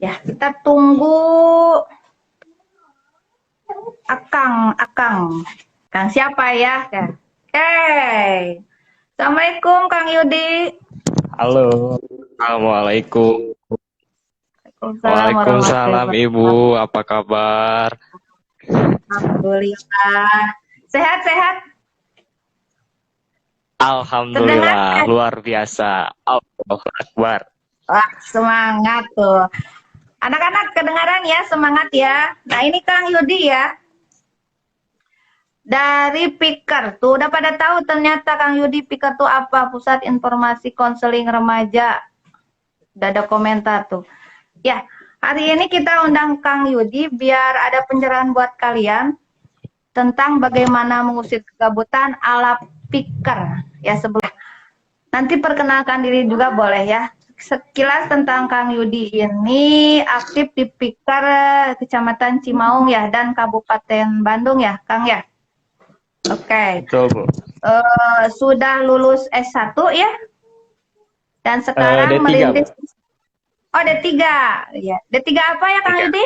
Ya, kita tunggu Akang. Kang siapa ya? Oke. Assalamualaikum Kang Yudi. Halo, Assalamualaikum. Waalaikumsalam warahmatullahi Waalaikumsalam Ibu, wabarakatuh. apa kabar? Alhamdulillah. Sehat-sehat. Terdengar? Alhamdulillah, luar biasa. Allahu Akbar. Wah, semangat tuh. Anak-anak kedengaran ya, semangat ya. Nah, ini Kang Yudi ya. Dari Piker tuh udah pada tahu ternyata Kang Yudi Piker tuh apa? Pusat Informasi Konseling Remaja. Udah ada komentar tuh. Ya, hari ini kita undang Kang Yudi biar ada pencerahan buat kalian tentang bagaimana mengusir kegabutan ala Piker. Ya, sebelum nanti perkenalkan diri juga boleh ya. Sekilas tentang Kang Yudi ini aktif di Piker Kecamatan Cimaung ya dan Kabupaten Bandung ya, Kang ya. Oke. Betul, Bu. Sudah lulus S1 ya dan sekarang D3, Bu. merintis. Oh, D3. Ya. D3 apa ya Kang 3. Yudi?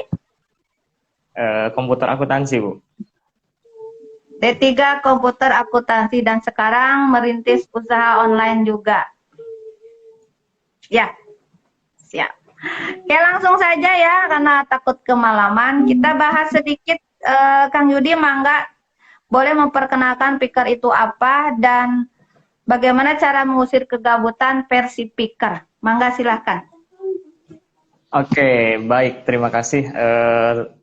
Komputer akuntansi, Bu. D3 komputer akuntansi dan sekarang merintis usaha online juga. Ya, siap. Oke, langsung saja ya karena takut kemalaman. Kita bahas sedikit Kang Yudi, mangga boleh memperkenalkan Piker itu apa dan bagaimana cara mengusir kegabutan versi Piker. Mangga silahkan. Oke, baik. Terima kasih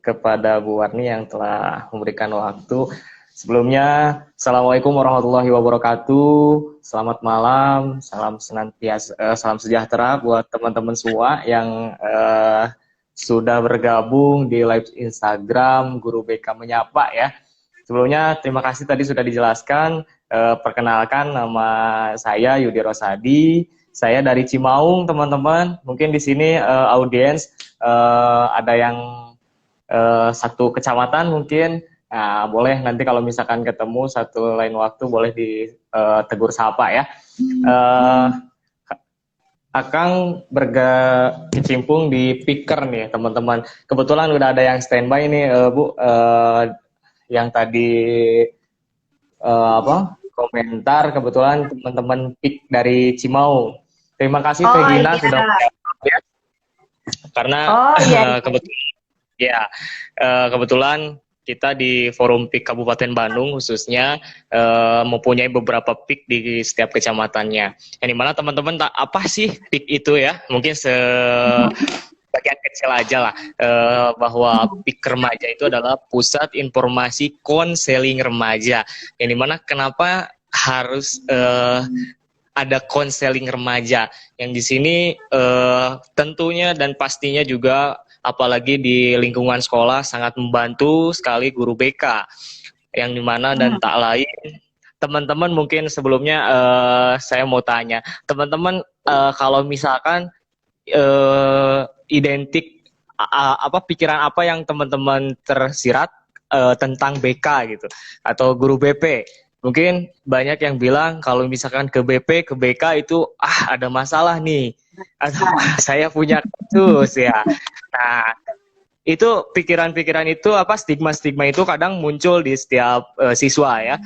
kepada Bu Warni yang telah memberikan waktu. Sebelumnya, Assalamualaikum warahmatullahi wabarakatuh. Selamat malam, salam senantiasa, salam sejahtera buat teman-teman semua yang sudah bergabung di live Instagram Guru BK Menyapa ya. Sebelumnya, terima kasih tadi sudah dijelaskan. Perkenalkan, nama saya Yudi Rosadi. Saya dari Cimaung, teman-teman. Mungkin di sini audiens ada yang satu kecamatan mungkin. Nah, boleh nanti kalau misalkan ketemu satu lain waktu boleh ditegur sapa ya. Akang berkecimpung di Piker nih, teman-teman. Kebetulan udah ada yang standby nih, Bu. Yang tadi komentar kebetulan teman-teman Pik dari Cimaung. Terima kasih Oh Vegina iya. sudah ya, karena Oh iya. kebetulan ya kebetulan kita di forum PIK Kabupaten Bandung khususnya mempunyai beberapa PIK di setiap kecamatannya. Yang dimana teman-teman tak apa sih PIK itu ya? Mungkin bagian kecil aja lah bahwa PIK remaja itu adalah pusat informasi konseling remaja. Yang dimana kenapa harus ada konseling remaja yang di sini tentunya dan pastinya juga apalagi di lingkungan sekolah sangat membantu sekali guru BK yang dimana dan tak lain teman-teman mungkin sebelumnya saya mau tanya teman-teman kalau misalkan identik apa pikiran apa yang teman-teman tersirat tentang BK gitu atau guru BP. Mungkin banyak yang bilang kalau misalkan ke BP, ke BK itu ada masalah nih. Atau saya punya kasus ya. Nah, itu pikiran-pikiran itu apa stigma-stigma itu kadang muncul di setiap siswa ya.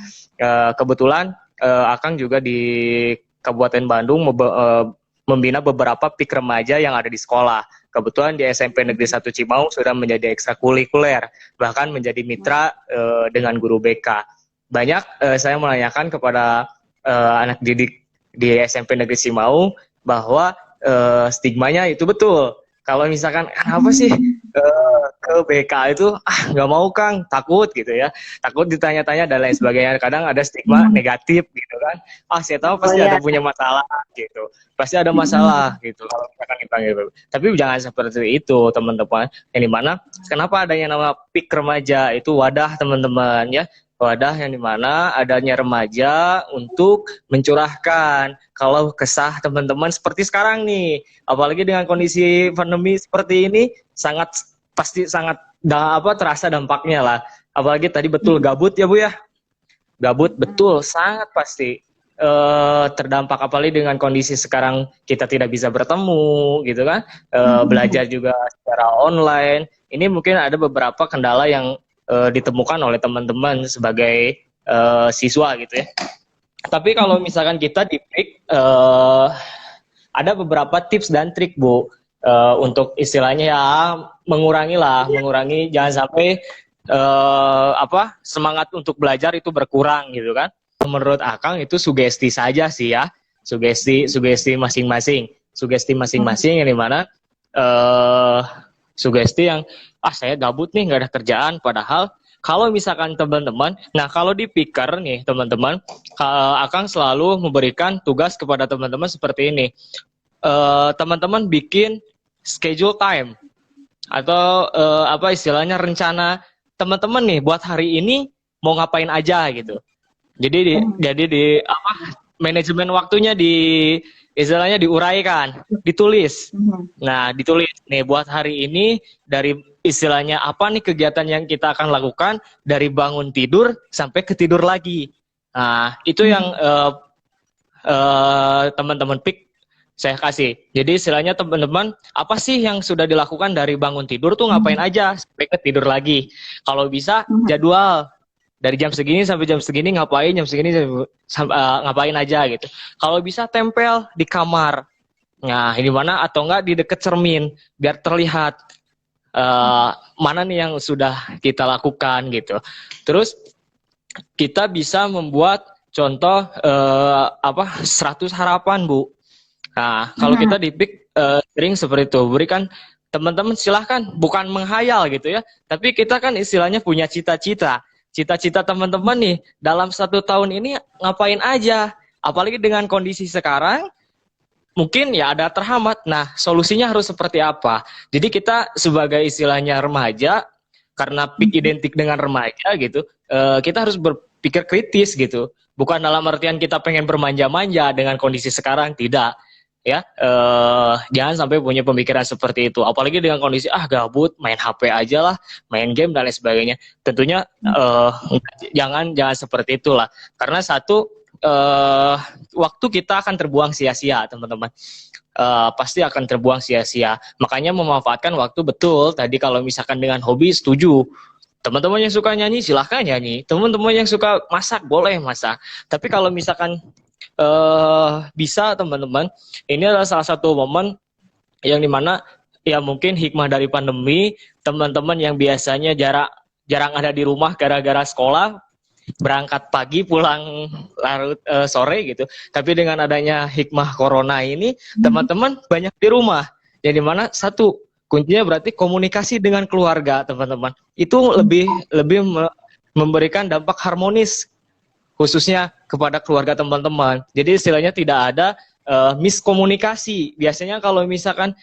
Kebetulan Akang juga di Kabupaten Bandung membina beberapa PIK remaja yang ada di sekolah. Kebetulan di SMP Negeri 1 Cimaung sudah menjadi ekstrakurikuler, bahkan menjadi mitra dengan guru BK. Banyak saya menanyakan kepada anak didik di SMP Negeri Cimaung bahwa stigmanya itu betul. Kalau misalkan kenapa sih ke BK itu nggak mau Kang, takut gitu ya, takut ditanya-tanya dan lain sebagainya. Kadang ada stigma negatif gitu kan, saya tahu Oh pasti iya. ada punya masalah gitu, pasti ada masalah gitu kalau misalkan dipanggil. Tapi jangan seperti itu teman-teman, yang dimana kenapa adanya nama PIK remaja itu wadah teman-teman ya, wadah yang dimana adanya remaja untuk mencurahkan kalau kesah teman-teman seperti sekarang nih, apalagi dengan kondisi pandemi seperti ini sangat pasti sangat terasa dampaknya lah. Apalagi tadi betul gabut ya Bu ya, gabut betul sangat pasti terdampak, apalagi dengan kondisi sekarang kita tidak bisa bertemu gitu kan, belajar juga secara online. Ini mungkin ada beberapa kendala yang ditemukan oleh teman-teman sebagai siswa gitu ya. Tapi kalau misalkan kita di PIK, ada beberapa tips dan trik Bu, untuk istilahnya ya mengurangi jangan sampai semangat untuk belajar itu berkurang gitu kan. Menurut Akang itu sugesti saja sih ya, sugesti masing-masing, yang dimana sugesti yang saya gabut nih nggak ada kerjaan, padahal kalau misalkan teman-teman, nah kalau di Picker nih teman-teman, Akang selalu memberikan tugas kepada teman-teman seperti ini. Teman-teman bikin schedule time atau istilahnya rencana teman-teman nih buat hari ini mau ngapain aja gitu. Jadi manajemen waktunya istilahnya diuraikan, ditulis. Nah, ditulis nih buat hari ini dari istilahnya apa nih kegiatan yang kita akan lakukan dari bangun tidur sampai ke tidur lagi. Nah, itu yang teman-teman PIK saya kasih. Jadi istilahnya teman-teman, apa sih yang sudah dilakukan dari bangun tidur tuh ngapain aja sampai ke tidur lagi. Kalau bisa jadwal dari jam segini sampai jam segini ngapain, jam segini ngapain aja gitu. Kalau bisa tempel di kamar. Nah, ini mana atau enggak di dekat cermin biar terlihat mana nih yang sudah kita lakukan gitu. Terus kita bisa membuat contoh 100 harapan, Bu. Nah, kalau kita di PIK sering seperti itu, berikan teman-teman silahkan, bukan menghayal gitu ya, tapi kita kan istilahnya punya cita-cita. Cita-cita teman-teman nih, dalam 1 tahun ini ngapain aja, apalagi dengan kondisi sekarang, mungkin ya ada terhambat. Nah, solusinya harus seperti apa? Jadi kita sebagai istilahnya remaja, karena PIK identik dengan remaja gitu, kita harus berpikir kritis gitu. Bukan dalam artian kita pengen bermanja-manja dengan kondisi sekarang, tidak. Ya, jangan sampai punya pemikiran seperti itu. Apalagi dengan kondisi gabut, main HP aja lah, main game dan lain sebagainya. Tentunya jangan seperti itulah. Karena satu, waktu kita akan terbuang sia-sia, teman-teman. Pasti akan terbuang sia-sia. Makanya memanfaatkan waktu betul. Tadi kalau misalkan dengan hobi, setuju. Teman-teman yang suka nyanyi silahkan nyanyi. Teman-teman yang suka masak boleh masak. Tapi kalau misalkan bisa teman-teman, ini adalah salah satu momen yang dimana ya mungkin hikmah dari pandemi, teman-teman yang biasanya jarang ada di rumah gara-gara sekolah, berangkat pagi pulang larut sore gitu, tapi dengan adanya hikmah corona ini teman-teman banyak di rumah, yang dimana satu kuncinya berarti komunikasi dengan keluarga teman-teman itu lebih memberikan dampak harmonis khususnya kepada keluarga teman-teman. Jadi istilahnya tidak ada miskomunikasi. Biasanya kalau misalkan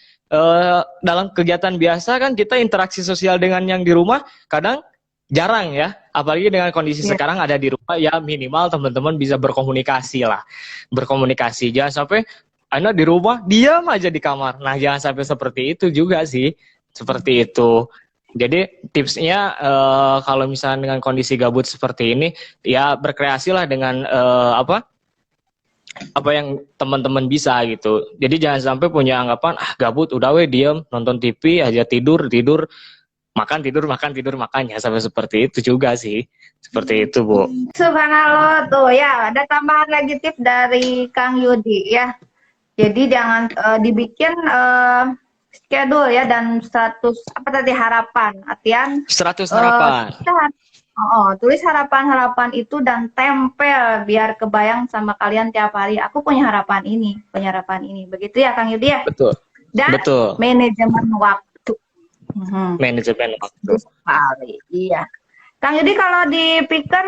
dalam kegiatan biasa kan kita interaksi sosial dengan yang di rumah kadang jarang ya. Apalagi dengan kondisi sekarang ada di rumah, ya minimal teman-teman bisa berkomunikasi lah. Berkomunikasi. Jangan sampai Anda di rumah diam aja di kamar. Nah, jangan sampai seperti itu juga sih. Seperti itu. Jadi tipsnya kalau misalnya dengan kondisi gabut seperti ini, ya berkreasilah dengan apa yang teman-teman bisa gitu. Jadi jangan sampai punya anggapan gabut udah diem nonton TV aja, tidur makan ya, sampai seperti itu juga sih. Seperti itu, Bu. Subhanallah tuh ya, ada tambahan lagi tips dari Kang Yudi ya. Jadi jangan dibikin schedule ya, dan 100 harapan, artian 100 harapan. Tulis harapan-harapan itu dan tempel biar kebayang sama kalian tiap hari. Aku punya harapan ini. Begitu ya Kang Yudi ya? Betul. Dan betul. Manajemen waktu. Manajemen waktu. Sekali. Iya. Kang Yudi, kalau di Picker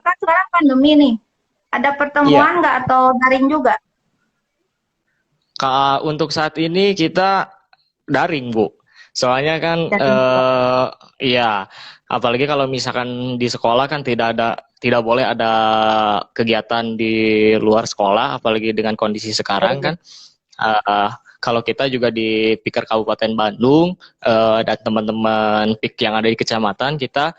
kan sekarang pandemi nih. Ada pertemuan nggak atau daring juga? Untuk saat ini kita daring, Bu. Soalnya kan iya, apalagi kalau misalkan di sekolah kan tidak boleh ada kegiatan di luar sekolah, apalagi dengan kondisi sekarang kan. kalau kita juga di Piker Kabupaten Bandung dan teman-teman PIK yang ada di kecamatan, kita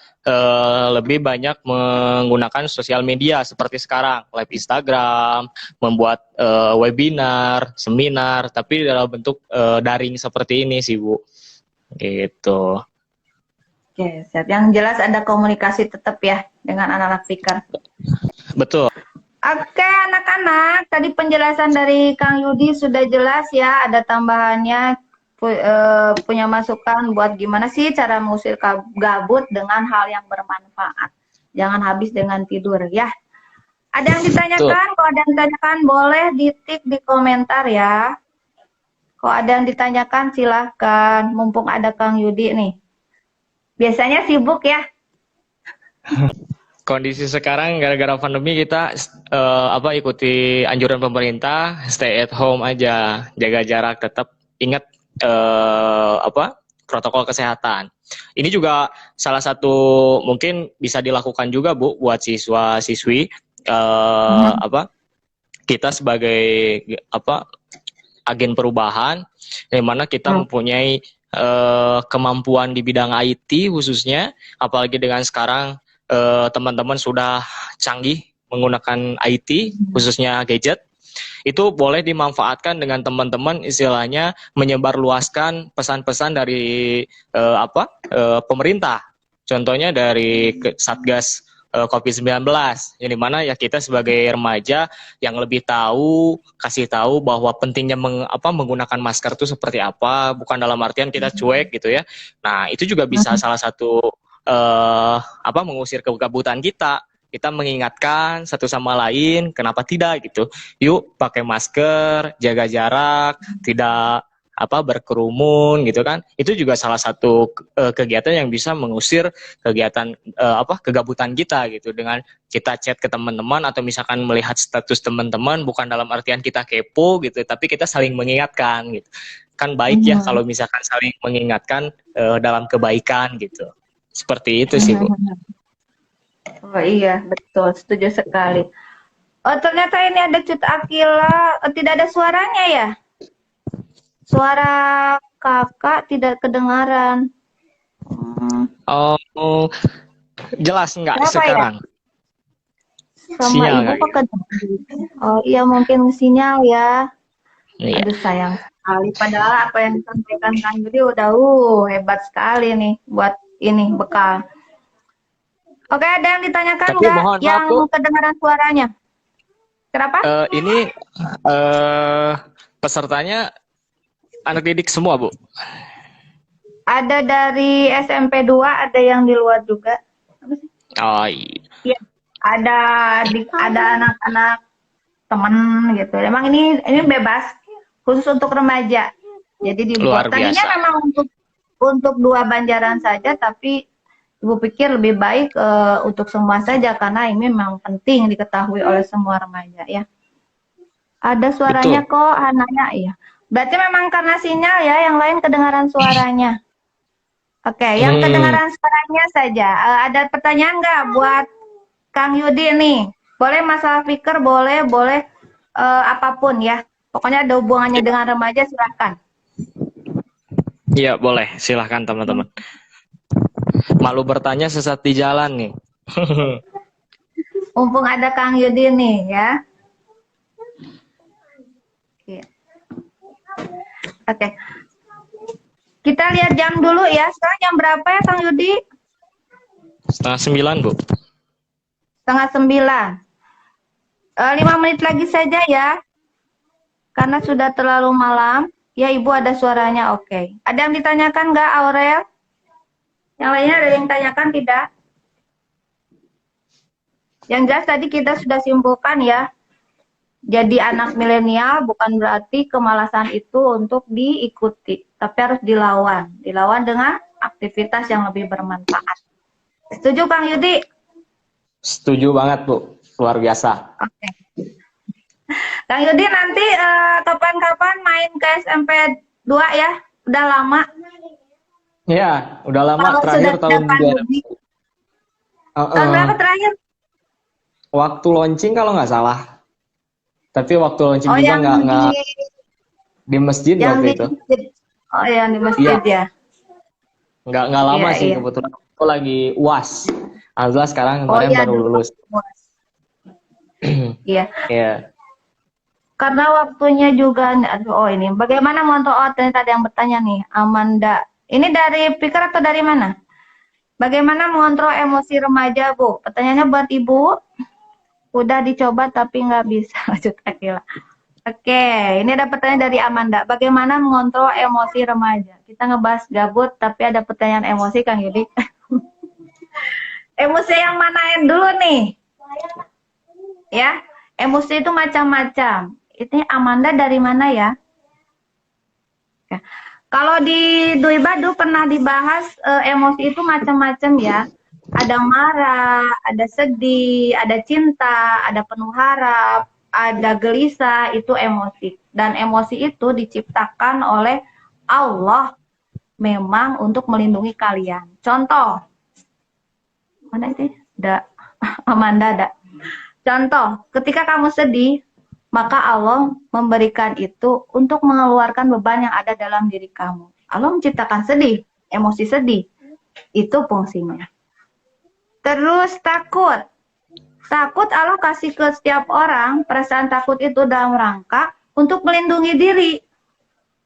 lebih banyak menggunakan sosial media seperti sekarang, live Instagram, membuat webinar, seminar, tapi dalam bentuk daring seperti ini sih Bu. Gitu. Oke, siap. Yang jelas ada komunikasi tetap ya dengan anak-anak Piker. Betul. Oke, anak-anak, tadi penjelasan dari Kang Yudi sudah jelas ya, ada tambahannya punya masukan buat gimana sih cara mengusir gabut dengan hal yang bermanfaat. Jangan habis dengan tidur ya. Ada yang ditanyakan? Kalau ada yang ditanyakan boleh ditik di komentar ya. Kalau ada yang ditanyakan silahkan, mumpung ada Kang Yudi nih. Biasanya sibuk ya. Kondisi sekarang gara-gara pandemi kita ikuti anjuran pemerintah, stay at home aja, jaga jarak, tetap ingat protokol kesehatan. Ini juga salah satu mungkin bisa dilakukan juga Bu buat siswa-siswi kita sebagai agen perubahan, di mana kita mempunyai kemampuan di bidang IT khususnya, apalagi dengan sekarang teman-teman sudah canggih menggunakan IT khususnya gadget, itu boleh dimanfaatkan dengan teman-teman istilahnya menyebarluaskan pesan-pesan dari pemerintah, contohnya dari Satgas COVID-19, yang dimana ya kita sebagai remaja yang lebih tahu, kasih tahu bahwa pentingnya menggunakan masker itu seperti apa, bukan dalam artian kita cuek gitu ya. Nah itu juga bisa salah satu mengusir kegabutan kita. Kita mengingatkan satu sama lain, kenapa tidak gitu. Yuk pakai masker, jaga jarak, tidak berkerumun gitu kan. Itu juga salah satu kegiatan yang bisa mengusir kegiatan kegabutan kita gitu, dengan kita chat ke teman-teman atau misalkan melihat status teman-teman, bukan dalam artian kita kepo gitu, tapi kita saling mengingatkan gitu. Kan baik ya kalau misalkan saling mengingatkan dalam kebaikan gitu. Seperti itu sih Bu. Oh iya, betul, setuju sekali. Oh ternyata ini ada Cut Akila, tidak ada suaranya ya? Suara kakak tidak kedengaran. Oh, jelas enggak Kenapa sekarang? Ya? Sama Sinyal ibu kok kedengaran. Oh iya mungkin sinyal ya. Iya. Aduh sayang sekali. Padahal apa yang disampaikan Kang Yudi udah hebat sekali nih buat ini bekal. Oke, ada yang ditanyakan nggak yang kedengaran suaranya? Kenapa? Ini pesertanya anak didik semua, Bu? Ada dari SMP 2, ada yang di luar juga. Oh iya. Ada anak-anak teman gitu. Emang ini bebas khusus untuk remaja. Jadi dibuat. Tadinya memang untuk 2 Banjaran saja, tapi Ibu pikir lebih baik untuk semua saja karena ini memang penting diketahui oleh semua remaja ya. Ada suaranya kok, Hanaya ya. Berarti memang karena sinyal ya, yang lain kedengaran suaranya. Oke, yang kedengaran suaranya saja. Ada pertanyaan nggak buat Kang Yudi nih? Boleh masalah pikir, boleh apapun ya. Pokoknya ada hubungannya dengan remaja, silahkan. Iya, boleh. Silahkan teman-teman. Malu bertanya sesat di jalan nih. Mumpung ada Kang Yudi nih ya. Oke. Kita lihat jam dulu ya. Sekarang jam berapa ya Kang Yudi? 8:30, Bu. 8:30. 5 menit lagi saja ya. Karena sudah terlalu malam. Ya Ibu ada suaranya, oke. Ada yang ditanyakan nggak Aurel? Yang lainnya ada yang tanyakan tidak? Yang jelas tadi kita sudah simpulkan ya. Jadi anak milenial bukan berarti kemalasan itu untuk diikuti, tapi harus dilawan. Dilawan dengan aktivitas yang lebih bermanfaat. Setuju Kang Yudi? Setuju banget Bu, luar biasa. Oke. Kang Yudi nanti kapan-kapan main ke SMP 2 ya? Udah lama. Ya, udah lama. Terakhir tahun tahun berapa terakhir? Waktu launching kalau nggak salah. Tapi waktu launching juga nggak. Di masjid Yang waktu di itu. masjid. Oh, yang di Iya, masjid ya. nggak lama Iya, sih iya. kebetulan. Aku lagi UAS. Alhamdulillah sekarang Oh kemarin iya, baru dulu lulus. Mas. Iya. Iya. Karena waktunya juga, aduh, oh ini, bagaimana mengontrol, oh ternyata ada yang bertanya nih, Amanda. Ini dari Pikir atau dari mana? Bagaimana mengontrol emosi remaja, Bu? Pertanyaannya buat Ibu, udah dicoba tapi nggak bisa, lanjut Akila. Oke, ini ada pertanyaan dari Amanda. Bagaimana mengontrol emosi remaja? Kita ngebahas gabut, tapi ada pertanyaan emosi, Kang Yudi. Emosi yang manain dulu nih, ya. Emosi itu macam-macam. Ini Amanda dari mana ya? Ya. Kalau di Dui Badu pernah dibahas emosi itu macam-macam ya. Ada marah, ada sedih, ada cinta, ada penuh harap, ada gelisah, itu emosi. Dan emosi itu diciptakan oleh Allah memang untuk melindungi kalian. Contoh, mana itu? Da, Amanda ada. Contoh, ketika kamu sedih, maka Allah memberikan itu untuk mengeluarkan beban yang ada dalam diri kamu. Allah menciptakan sedih, emosi sedih. Itu fungsinya. Terus takut. Takut Allah kasih ke setiap orang, perasaan takut itu dalam rangka untuk melindungi diri.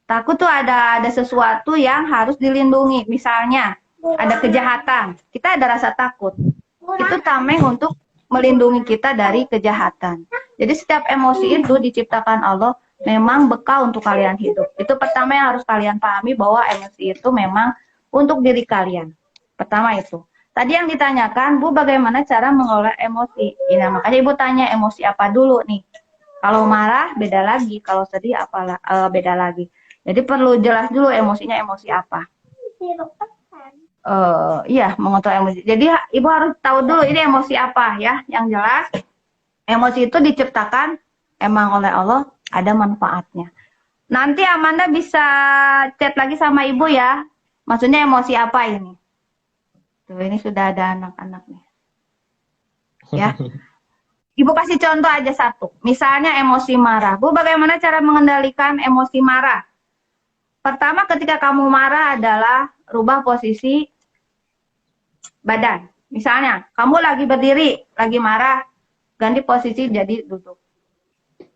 Takut tuh ada sesuatu yang harus dilindungi. Misalnya, ada kejahatan. Kita ada rasa takut. Itu tameng untuk melindungi kita dari kejahatan. Jadi setiap emosi itu diciptakan Allah memang bekal untuk kalian hidup. Itu pertama yang harus kalian pahami, bahwa emosi itu memang untuk diri kalian. Pertama itu. Tadi yang ditanyakan, Bu, bagaimana cara mengelola emosi? Nah, makanya Ibu tanya emosi apa dulu nih. Kalau marah beda lagi, kalau sedih beda lagi. Jadi perlu jelas dulu emosinya emosi apa. Iya, mengontrol emosi. Jadi Ibu harus tahu dulu ini emosi apa ya. Yang jelas, emosi itu diciptakan emang oleh Allah, ada manfaatnya. Nanti Amanda bisa chat lagi sama Ibu ya. Maksudnya emosi apa ini? Tuh, ini sudah ada anak-anak nih. Ya. Ibu kasih contoh aja satu. Misalnya emosi marah. Bu, bagaimana cara mengendalikan emosi marah? Pertama, ketika kamu marah adalah rubah posisi badan. Misalnya, kamu lagi berdiri, lagi marah, ganti posisi jadi duduk.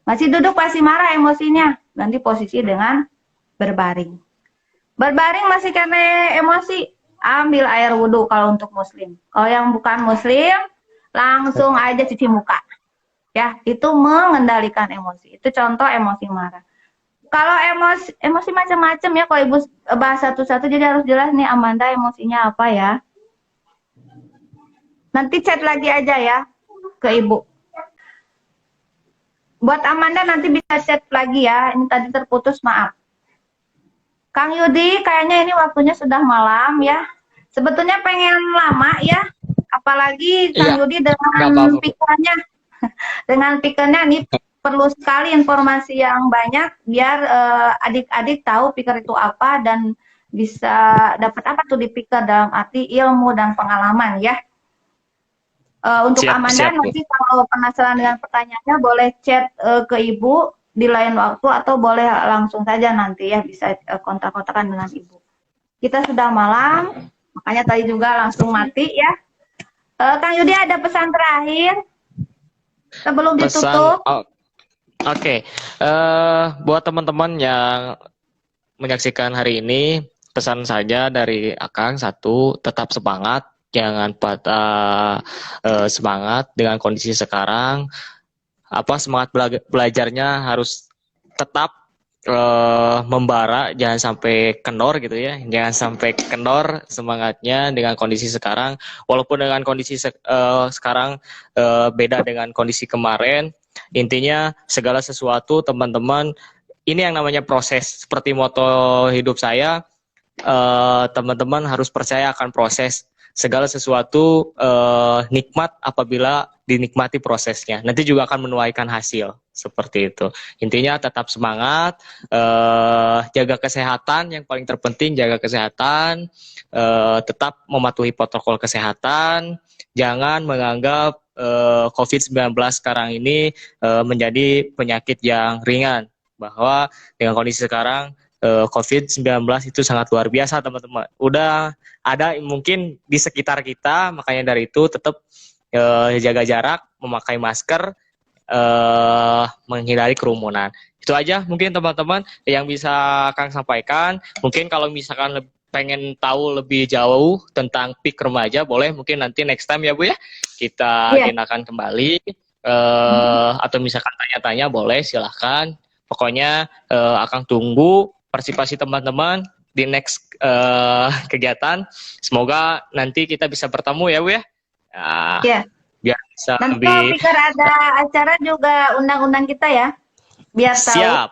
Masih duduk pasti marah emosinya, ganti posisi dengan berbaring. Berbaring masih karena emosi, ambil air wudhu kalau untuk muslim. Kalau yang bukan muslim, langsung aja cuci muka. Ya, itu mengendalikan emosi. Itu contoh emosi marah. Kalau emosi macam-macam ya, kalau Ibu bahas satu-satu, jadi harus jelas nih Amanda emosinya apa ya. Nanti chat lagi aja ya ke Ibu. Buat Amanda nanti bisa chat lagi ya. Ini tadi terputus, maaf. Kang Yudi, kayaknya ini waktunya sudah malam ya. Sebetulnya pengen lama ya. Apalagi Kang Yudi dengan pikirannya. Dengan pikirannya nih perlu sekali informasi yang banyak biar adik-adik tahu pikir itu apa dan bisa dapat apa tuh di pikir dalam arti ilmu dan pengalaman ya. Untuk Amanda nanti kalau penasaran dengan pertanyaannya boleh chat ke Ibu di lain waktu atau boleh langsung saja nanti ya, bisa kontak-kontakan dengan Ibu. Kita sudah malam, makanya tadi juga langsung mati ya. Kang Yudi ada pesan terakhir sebelum ditutup? Oke. Buat teman-teman yang menyaksikan hari ini, pesan saja dari Akang satu, tetap semangat. Jangan patah semangat dengan kondisi sekarang. Semangat belajarnya harus tetap membara, jangan sampai kendor gitu ya. Jangan sampai kendor semangatnya dengan kondisi sekarang. Walaupun dengan kondisi sekarang beda dengan kondisi kemarin. Intinya segala sesuatu teman-teman, ini yang namanya proses. Seperti moto hidup saya, teman-teman harus percaya akan proses. Segala sesuatu nikmat apabila dinikmati prosesnya. Nanti juga akan menuaikan hasil. Seperti itu. Intinya tetap semangat, jaga kesehatan, yang paling terpenting jaga kesehatan, tetap mematuhi protokol kesehatan, jangan menganggap COVID-19 sekarang ini menjadi penyakit yang ringan. bahwa dengan kondisi sekarang COVID-19 itu sangat luar biasa teman-teman. Udah ada mungkin di sekitar kita, makanya dari itu tetap jaga jarak, memakai masker, menghindari kerumunan. Itu aja mungkin teman-teman yang bisa Kang sampaikan. Mungkin kalau misalkan pengen tahu lebih jauh tentang PIK remaja, boleh mungkin nanti next time ya Bu ya, kita agendakan kembali. Atau misalkan tanya-tanya boleh, silahkan. Pokoknya akan tunggu partisipasi teman-teman di next kegiatan. Semoga nanti kita bisa bertemu ya Bu ya. Biar bisa nanti lebih. kalau pikir ada acara juga undang-undang kita ya, biar tahu. Siap.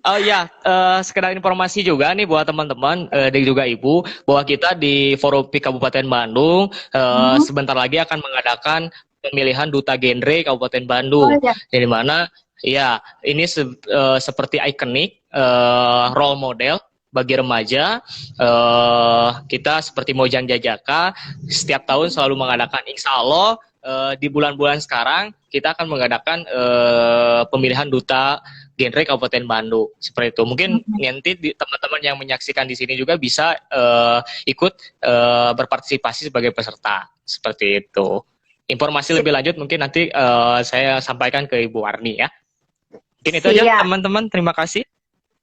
Oh ya, sekedar informasi juga nih buat teman-teman dan juga Ibu, bahwa kita di Forum PIK Kabupaten Bandung sebentar lagi akan mengadakan pemilihan duta genre Kabupaten Bandung. Jadi mana ya ini seperti ikonik role model bagi remaja. Kita seperti Mojang Jajaka setiap tahun selalu mengadakan, insya Allah di bulan-bulan sekarang kita akan mengadakan pemilihan duta genre Kabupaten Bandung, seperti itu. Mungkin nanti teman-teman yang menyaksikan di sini juga bisa ikut berpartisipasi sebagai peserta, seperti itu. Informasi lebih lanjut mungkin nanti saya sampaikan ke Ibu Warni ya. Mungkin itu aja teman-teman, terima kasih.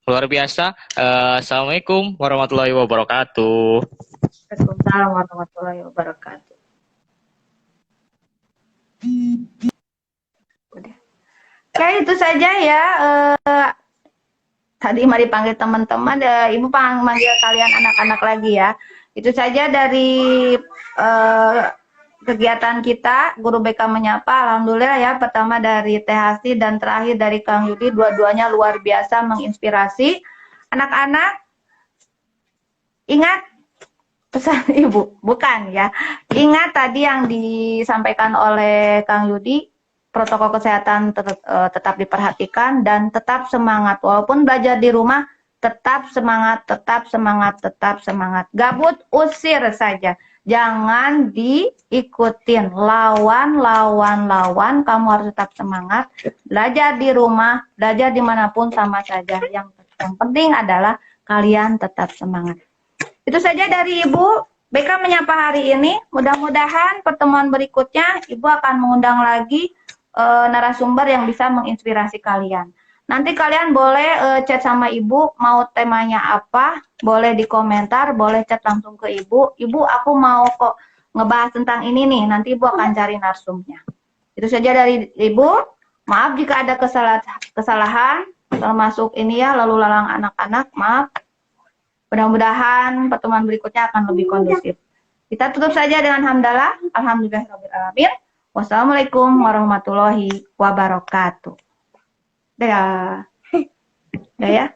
Luar biasa. Assalamualaikum warahmatullahi wabarakatuh. Waalaikumsalam warahmatullahi wabarakatuh. Udah. Oke, itu saja ya. Tadi mari panggil teman-teman, Ibu panggil kalian anak-anak lagi ya. Itu saja dari kegiatan kita, Guru BK Menyapa. Alhamdulillah ya, pertama dari Teh Hasti dan terakhir dari Kang Yudi, dua-duanya luar biasa menginspirasi. Anak-anak, ingat pesan Ibu, bukan ya. Ingat tadi yang disampaikan oleh Kang Yudi, protokol kesehatan tetap diperhatikan dan tetap semangat. Walaupun belajar di rumah, tetap semangat, tetap semangat, tetap semangat. Gabut, usir saja. Jangan diikutin. Lawan. Kamu harus tetap semangat. Belajar di rumah, belajar dimanapun sama saja. Yang penting adalah kalian tetap semangat. Itu saja dari Ibu. BK Menyapa hari ini. Mudah-mudahan pertemuan berikutnya Ibu akan mengundang lagi narasumber yang bisa menginspirasi kalian. Nanti kalian boleh chat sama Ibu, mau temanya apa, boleh di komentar, boleh chat langsung ke Ibu. Ibu, aku mau kok ngebahas tentang ini nih, nanti Ibu akan cari narsumnya. Itu saja dari Ibu. Maaf jika ada kesalahan, termasuk ini ya, lalu lalang anak-anak, maaf. Mudah-mudahan pertemuan berikutnya akan lebih kondusif. Kita tutup saja dengan hamdalah. Alhamdulillahirabbil alamin. Wassalamualaikum warahmatullahi wabarakatuh. Dah ya.